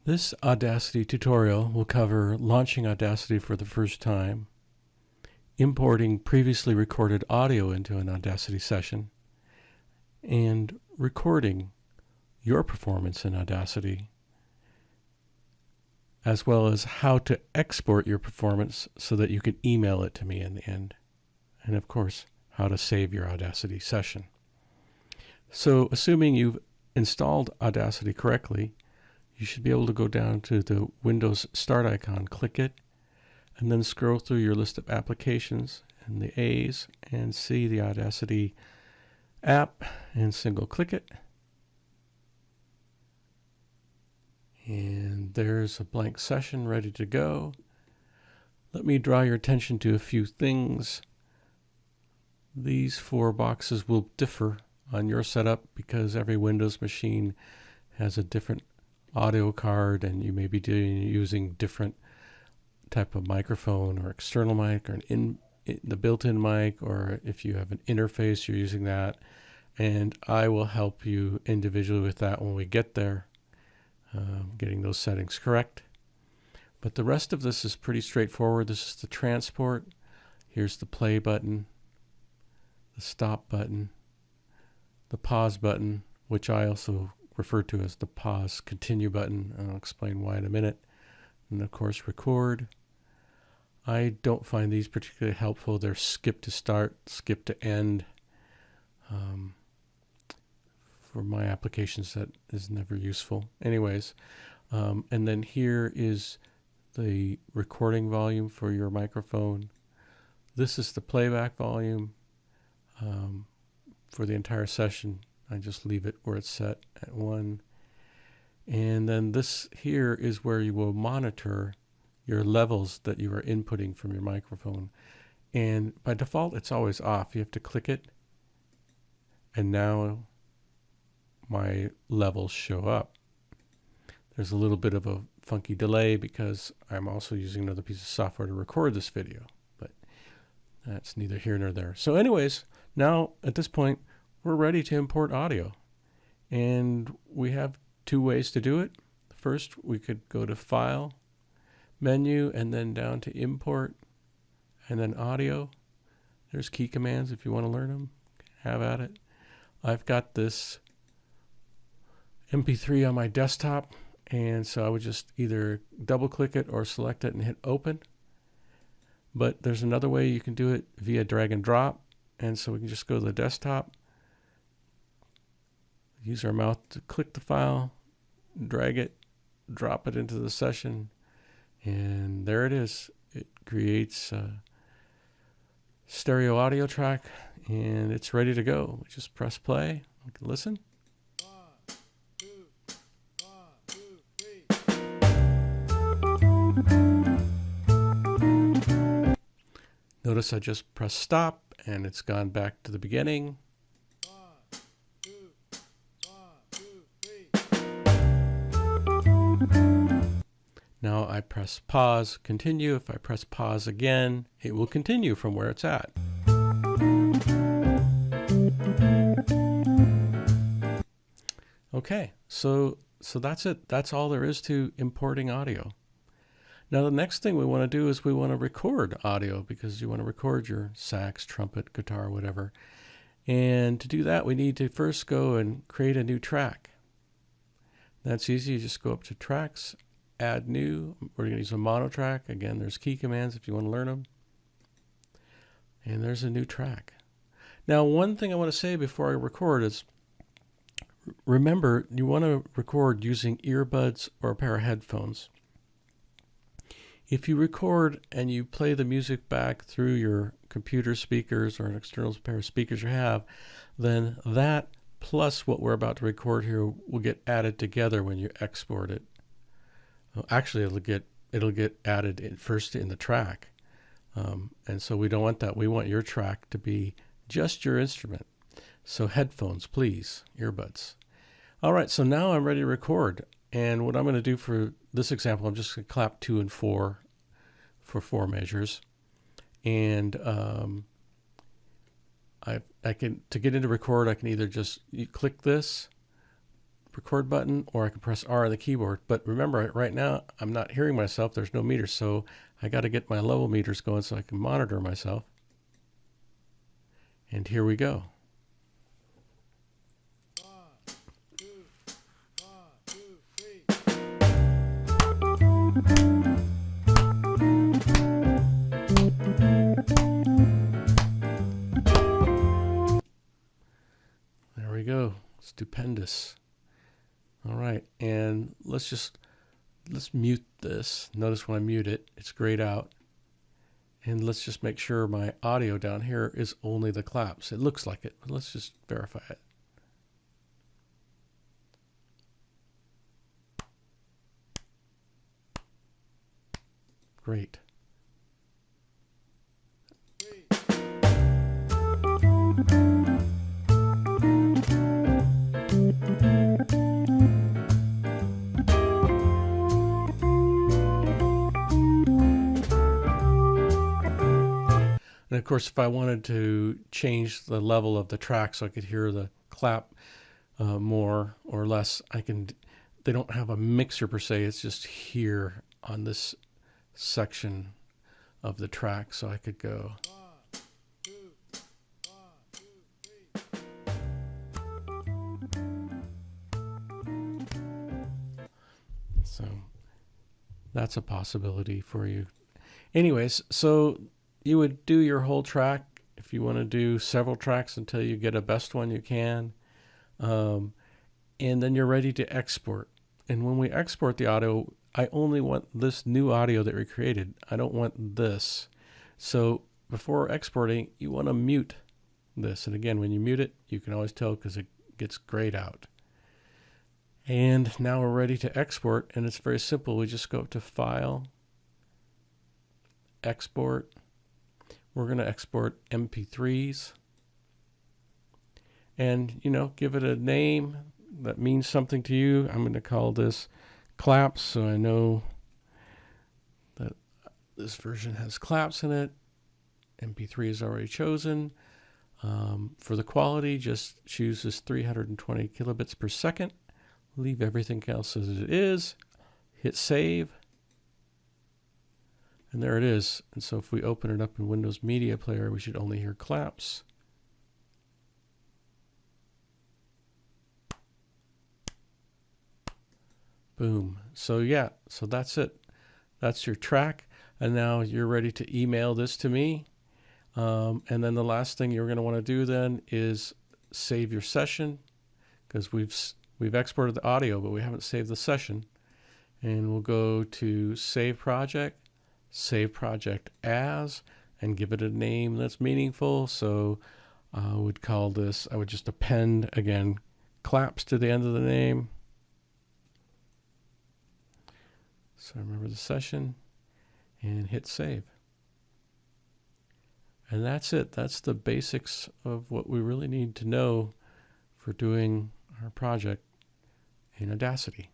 This Audacity tutorial will cover launching Audacity for the first time, importing previously recorded audio into an Audacity session, and recording your performance in Audacity, as well as how to export your performance so that you can email it to me in the end, and of course, how to save your Audacity session. So, assuming you've installed Audacity correctly, you should be able to go down to the Windows Start icon, click it, and then scroll through your list of applications and the A's and see the Audacity app and single click it. And there's a blank session ready to go. Let me draw your attention to a few things. These 4 boxes will differ on your setup because every Windows machine has a different audio card, and you may be using different type of microphone or external mic or the built-in mic, or if you have an interface, you're using that. And I will help you individually with that when we get there, getting those settings correct. But the rest of this is pretty straightforward. This is the transport. Here's the play button, the stop button, the pause button, which I also refer to as the pause continue button. I'll explain why in a minute. And of course, record. I don't find these particularly helpful. They're skip to start, skip to end. For my applications, that is never useful. Anyways, and then here is the recording volume for your microphone. This is the playback volume for the entire session. I just leave it where it's set at 1. And then this here is where you will monitor your levels that you are inputting from your microphone. And by default, it's always off. You have to click it. And now my levels show up. There's a little bit of a funky delay because I'm also using another piece of software to record this video, but that's neither here nor there. So anyways, now at this point, we're ready to import audio. And we have 2 ways to do it. First, we could go to File, Menu, and then down to Import, and then Audio. There's key commands if you want to learn them. Have at it. I've got this MP3 on my desktop, and so I would just either double click it or select it and hit Open. But there's another way you can do it via drag and drop, and so we can just go to the desktop, use our mouse to click the file, drag it, drop it into the session, and there it is. It creates a stereo audio track, and it's ready to go. We just press play. We can listen. 1, 2, 1, 2, 3. Notice I just pressed stop, and it's gone back to the beginning. Now I press pause, continue. If I press pause again, it will continue from where it's at. Okay, so that's it. That's all there is to importing audio. Now the next thing we want to do is we want to record audio, because you want to record your sax, trumpet, guitar, whatever. And to do that, we need to first go and create a new track. That's easy. You just go up to Tracks, Add New. We're going to use a mono track. Again, there's key commands if you want to learn them. And there's a new track. Now, one thing I want to say before I record is, remember, you want to record using earbuds or a pair of headphones. If you record and you play the music back through your computer speakers or an external pair of speakers you have, then that plus what we're about to record here will get added together when you export it. Actually, it'll get added first in the track, and so we don't want that. We want your track to be just your instrument. So headphones, please, earbuds. All right, so now I'm ready to record, and what I'm going to do for this example, I'm just going to clap 2 and 4 for 4 measures, and I can, to get into record, I can either just click this, record button, or I can press R on the keyboard. But remember, right now I'm not hearing myself. There's no meters, so I got to get my level meters going so I can monitor myself. And here we go. 1, 2, 1, 2, 3. There we go. Stupendous. All right, and let's mute this. Notice when I mute it, it's grayed out. And let's just make sure my audio down here is only the claps. It looks like it, but let's just verify it. Great. And of course, if I wanted to change the level of the track so I could hear the clap more or less, I can. They don't have a mixer per se. It's just here on this section of the track, so I could go. 1, 2, 1, 2, 3. So that's a possibility for you. Anyways, so you would do your whole track. If you want to do several tracks until you get a best one you can, and then you're ready to export. And when we export the audio, I only want this new audio that we created. I don't want this. So before exporting, you want to mute this. And again, when you mute it, you can always tell because it gets grayed out. And now we're ready to export, and it's very simple. We just go up to File, Export. We're going to export MP3s. And, you know, give it a name that means something to you. I'm going to call this claps, so I know that this version has claps in it. MP3 is already chosen. For the quality, just choose this 320 kilobits per second. Leave everything else as it is. Hit save. And there it is. And so if we open it up in Windows Media Player, we should only hear claps. Boom. So yeah, so that's it. That's your track. And now you're ready to email this to me. And then the last thing you're going to want to do then is save your session, because we've exported the audio, but we haven't saved the session. And we'll go to Save Project as, and give it a name that's meaningful. So I would call this, I would just append, again, claps to the end of the name. So remember the session and hit save. And that's it. That's the basics of what we really need to know for doing our project in Audacity.